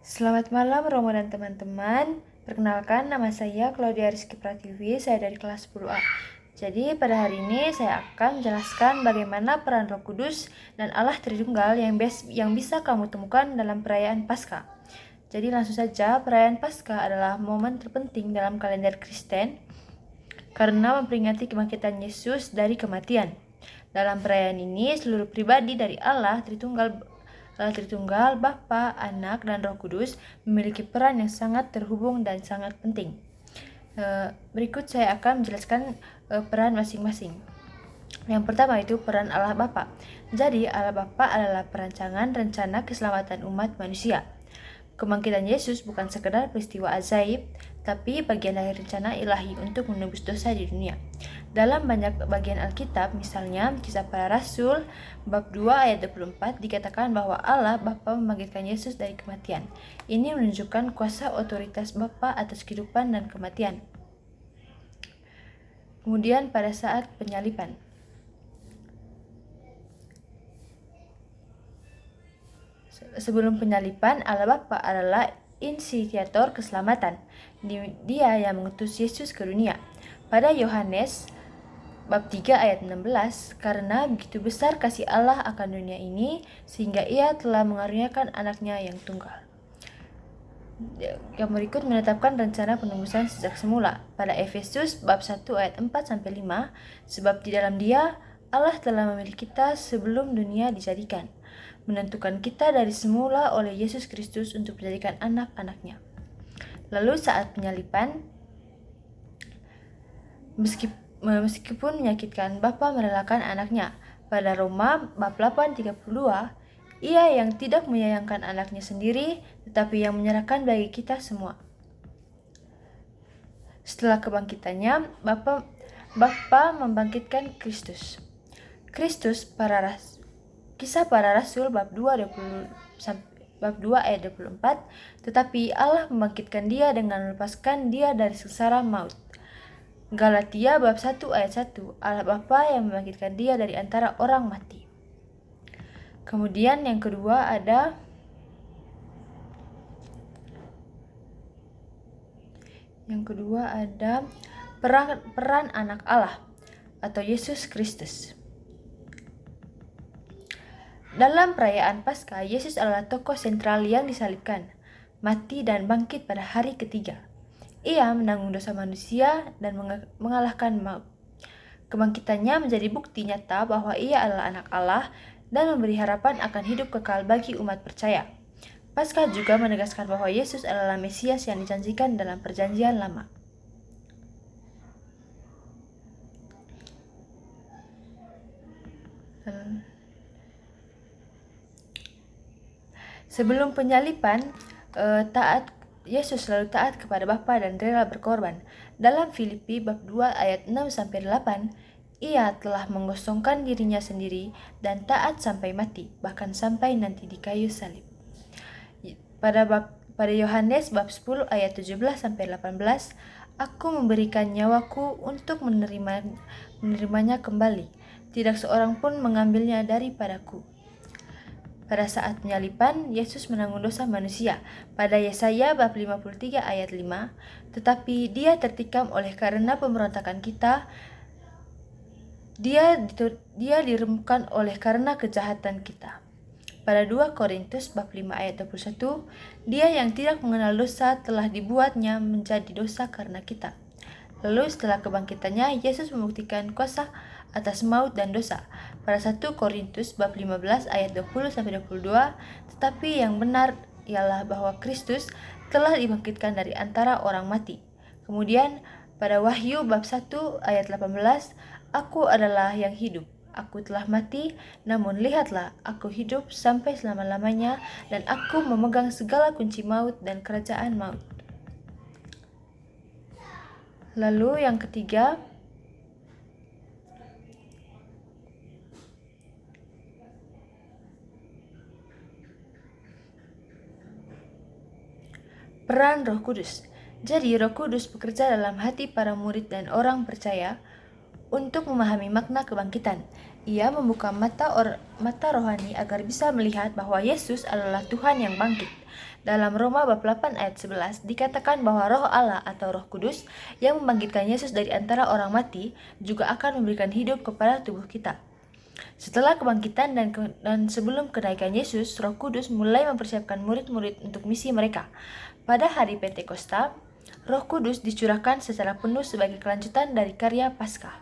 Selamat malam Romo dan teman-teman. Perkenalkan, nama saya Claudia Rizky Pratiwi, saya dari kelas 10A. Jadi pada hari ini saya akan menjelaskan bagaimana peran Roh Kudus dan Allah Tritunggal yang bisa kamu temukan dalam perayaan Paskah. Jadi langsung saja, perayaan Paskah adalah momen terpenting dalam kalender Kristen karena memperingati kebangkitan Yesus dari kematian. Dalam perayaan ini, seluruh pribadi dari Allah Tritunggal, Bapa, Anak, dan Roh Kudus memiliki peran yang sangat terhubung dan sangat penting. Berikut saya akan menjelaskan peran masing-masing. Yang pertama itu peran Allah Bapa. Jadi Allah Bapa adalah perancangan rencana keselamatan umat manusia. Kebangkitan Yesus bukan sekedar peristiwa ajaib, tapi bagian dari rencana ilahi untuk menebus dosa di dunia. Dalam banyak bagian Alkitab, misalnya Kisah Para Rasul, bab 2 ayat 24, dikatakan bahwa Allah Bapa membangkitkan Yesus dari kematian. Ini menunjukkan kuasa otoritas Bapa atas kehidupan dan kematian. Kemudian pada saat penyaliban, sebelum penyaliban, Allah Bapa adalah inisiator keselamatan. Dia yang mengutus Yesus ke dunia. Pada Yohanes bab 3 ayat 16, karena begitu besar kasih Allah akan dunia ini, sehingga ia telah mengaruniakan anaknya yang tunggal. Yang berikut menetapkan rencana penebusan sejak semula. Pada Efesus bab 1 ayat 4-5, sebab di dalam Dia Allah telah memilih kita sebelum dunia dijadikan, menentukan kita dari semula oleh Yesus Kristus untuk menjadikan anak-anaknya. Lalu saat penyaliban, meskipun menyakitkan, Bapa merelakan anaknya. Pada Roma bab 8:32, Ia yang tidak menyayangkan anaknya sendiri, tetapi yang menyerahkan bagi kita semua. Setelah kebangkitannya, Bapa membangkitkan Kristus. Kisah Para Rasul bab 2 ayat 24, tetapi Allah membangkitkan Dia dengan melepaskan Dia dari sengsara maut. Galatia bab 1 ayat 1, Allah Bapa yang membangkitkan Dia dari antara orang mati. Kemudian yang kedua ada peran anak Allah atau Yesus Kristus. Dalam perayaan Paskah, Yesus adalah tokoh sentral yang disalibkan, mati dan bangkit pada hari ketiga. Ia menanggung dosa manusia dan mengalahkan maut. Kebangkitannya menjadi bukti nyata bahwa Ia adalah anak Allah dan memberi harapan akan hidup kekal bagi umat percaya. Paskah juga menegaskan bahwa Yesus adalah Mesias yang dijanjikan dalam Perjanjian Lama. Sebelum penyaliban, Yesus selalu taat kepada Bapa dan rela berkorban. Dalam Filipi bab 2 ayat 6-8, Ia telah mengosongkan dirinya sendiri dan taat sampai mati, bahkan sampai nanti di kayu salib. Pada Yohanes bab 10 ayat 17-18, Aku memberikan nyawaku untuk menerimanya kembali. Tidak seorang pun mengambilnya daripadaku. Pada saat penyaliban, Yesus menanggung dosa manusia. Pada Yesaya bab 53 ayat 5, tetapi Dia tertikam oleh karena pemberontakan kita, Dia diremukkan oleh karena kejahatan kita. Pada 2 Korintus bab 5 ayat 21, Dia yang tidak mengenal dosa telah dibuatnya menjadi dosa karena kita. Lalu setelah kebangkitannya, Yesus membuktikan kuasa atas maut dan dosa. Pada 1 Korintus bab 15 ayat 20-22, tetapi yang benar ialah bahwa Kristus telah dibangkitkan dari antara orang mati. Kemudian pada Wahyu bab 1 ayat 18, Aku adalah yang hidup. Aku telah mati, namun lihatlah, aku hidup sampai selama-lamanya, dan aku memegang segala kunci maut dan kerajaan maut. Lalu yang ketiga, peran Roh Kudus. Jadi Roh Kudus bekerja dalam hati para murid dan orang percaya untuk memahami makna kebangkitan. Ia membuka mata rohani agar bisa melihat bahwa Yesus adalah Tuhan yang bangkit. Dalam Roma bab 8 ayat 11 dikatakan bahwa Roh Allah atau Roh Kudus yang membangkitkan Yesus dari antara orang mati juga akan memberikan hidup kepada tubuh kita. Setelah kebangkitan dan sebelum kenaikan Yesus, Roh Kudus mulai mempersiapkan murid-murid untuk misi mereka. Pada hari Pentakosta, Roh Kudus dicurahkan secara penuh sebagai kelanjutan dari karya Paskah.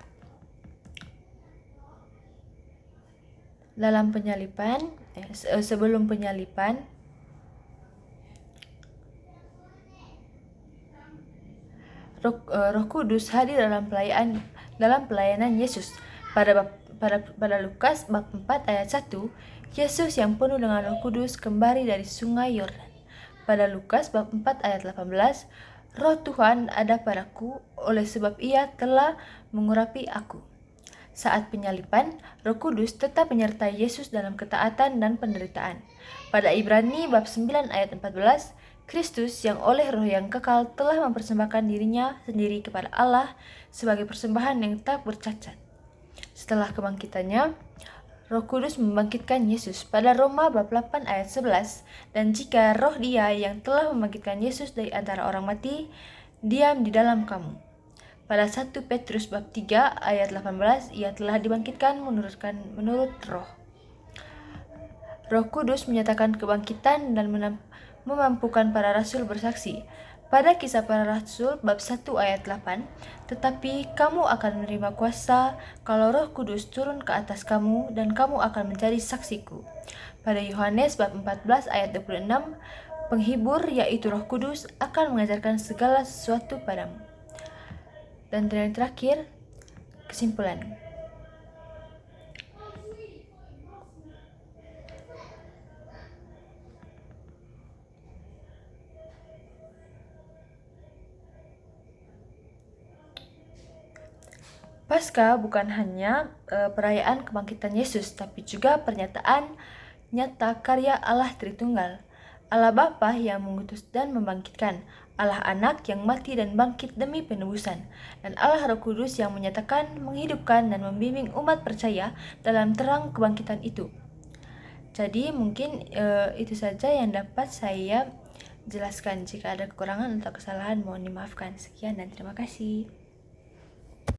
Sebelum penyalipan, Roh Kudus hadir dalam pelayanan Yesus. Pada Lukas bab 4 ayat 1, Yesus yang penuh dengan Roh Kudus kembali dari sungai Yordan. Pada Lukas bab 4 ayat 18, Roh Tuhan ada padaku, oleh sebab Ia telah mengurapi aku. Saat penyalipan, Roh Kudus tetap menyertai Yesus dalam ketaatan dan penderitaan. Pada Ibrani bab 9 ayat 14, Kristus yang oleh Roh yang kekal telah mempersembahkan dirinya sendiri kepada Allah sebagai persembahan yang tak bercacat. Setelah kebangkitannya, Roh Kudus membangkitkan Yesus pada Roma bab 8 ayat 11, dan jika roh Dia yang telah membangkitkan Yesus dari antara orang mati diam di dalam kamu. Pada 1 Petrus bab 3 ayat 18, Ia telah dibangkitkan menurut roh. Roh Kudus menyatakan kebangkitan dan memampukan para rasul bersaksi. Pada Kisah Para Rasul bab 1 ayat 8, tetapi kamu akan menerima kuasa kalau Roh Kudus turun ke atas kamu dan kamu akan menjadi saksiku. Pada Yohanes bab 14 ayat 26, penghibur yaitu Roh Kudus akan mengajarkan segala sesuatu padamu. Dan yang terakhir, kesimpulan. Paskah bukan hanya perayaan kebangkitan Yesus, tapi juga pernyataan nyata karya Allah Tritunggal. Allah Bapa yang mengutus dan membangkitkan, Allah Anak yang mati dan bangkit demi penebusan, dan Allah Roh Kudus yang menyatakan, menghidupkan, dan membimbing umat percaya dalam terang kebangkitan itu. Jadi mungkin itu saja yang dapat saya jelaskan. Jika ada kekurangan atau kesalahan mohon dimaafkan. Sekian dan terima kasih.